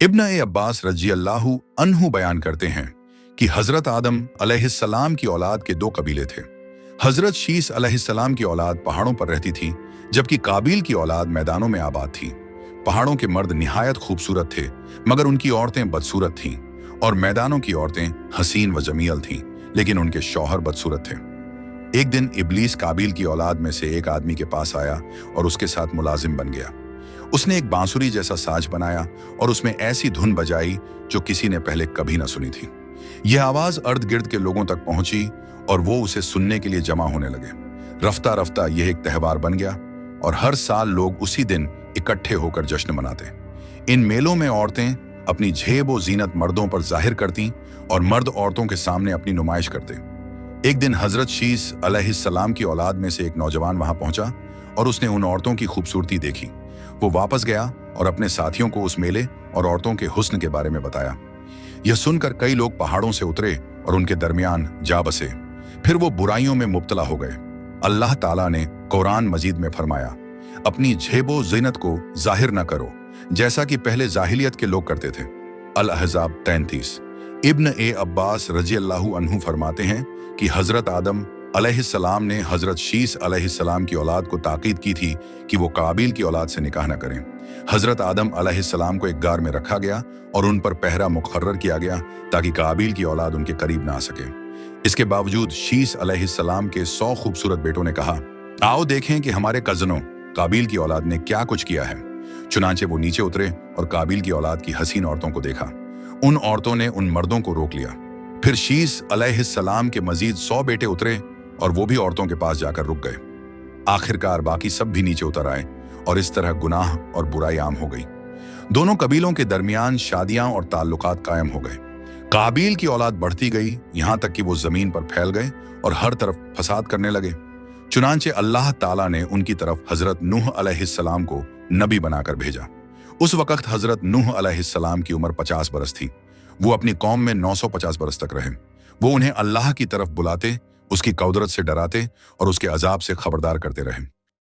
इब्न अब्बास रजी अल्लाहु अन्हु बयान करते हैं कि हजरत आदम अलैहिस्सलाम की औलाद के दो कबीले थे। हजरत शीस अलैहिस्सलाम की औलाद पहाड़ों पर रहती थी, जबकि काबिल की औलाद मैदानों में आबाद थी। पहाड़ों के मर्द निहायत खूबसूरत थे, मगर उनकी औरतें बदसूरत थीं, और मैदानों की औरतें हसीन व जमील थीं, लेकिन उनके शौहर बदसूरत थे। एक दिन इब्लीस काबिल की औलाद में से एक आदमी के पास आया और उसके साथ मुलाजिम बन गया। उसने एक बांसुरी जैसा साज बनाया और उसमें ऐसी धुन बजाई जो किसी ने पहले कभी ना सुनी थी। यह आवाज अर्द गिर्द के लोगों तक पहुंची और वो उसे सुनने के लिए जमा होने लगे। रफ्ता रफ्ता यह एक त्योहार बन गया और हर साल लोग उसी दिन इकट्ठे होकर जश्न मनाते। इन मेलों में औरतें अपनी झेब व जीनत मर्दों पर जाहिर करती और मर्द औरतों के सामने अपनी नुमाइश करते। एक दिन हजरत शीस अलैहिस्सलाम की औलाद में से एक नौजवान वहां पहुंचा और उसने उन औरतों की खूबसूरती देखी। वो वापस गया और अपने साथियों को उस मेले और औरतों के हुस्न के बारे में बताया। यह सुनकर कई लोग पहाड़ों से उतरे और उनके दरमियान जा बसे। फिर वो बुराइयों में मुब्तला हो गए। अल्लाह ताला ने कुरान मजीद में फरमाया, अपनी झेबो ज़ीनत को जाहिर न करो, जैसा कि पहले जाहिलियत के लोग करते थे। अल-अहज़ाब 33। इब्न अब्बास रजी अल्लाहु अन्हु फरमाते हैं कि हजरत आदम अलैहिस्सलाम ने हजरत शीस अलैहिस्सलाम की औलाद को ताकीद की थी कि वो काबिल की औलाद से निकाह न करें। हजरत आदम अलैहिस्सलाम को एक गार में रखा गया और उन पर पहरा मुकर्रर किया गया ताकि काबिल की औलाद उनके करीब ना आ सके। इसके बावजूद शीस अलैहिस्सलाम के 100 खूबसूरत बेटों ने कहा, आओ देखें कि हमारे कजनों काबिल की औलाद ने क्या कुछ किया है। चुनांचे वो नीचे उतरे और काबिल की औलाद की हसीन औरतों को देखा। उन औरतों ने उन मर्दों को रोक लिया। फिर शीस अलैहिस्सलाम के मजीद 100 बेटे उतरे और वो भी औरतों के पास जाकर रुक गए। आखिरकार बाकी सब भी नीचे उतर आए और इस तरह गुनाह और बुराई आम हो गई। दोनों कबीलों के दरमियान शादियां और ताल्लुकात कायम हो गए। काबिल की औलाद बढ़ती गई, यहां तक कि वो जमीन पर फैल गए और हर तरफ फसाद करने लगे। चुनांचे अल्लाह ताला ने उनकी तरफ हजरत नूह अलैहिस्सलाम को नबी बनाकर भेजा। उस वक्त हजरत नूह अलैहिस्सलाम की उम्र 50 बरस थी। वो अपनी कौम में 950 बरस तक रहे। वो उन्हें अल्लाह की तरफ बुलाते, उसकी कौदरत से डराते और उसके अजाब से खबरदार करते रहे।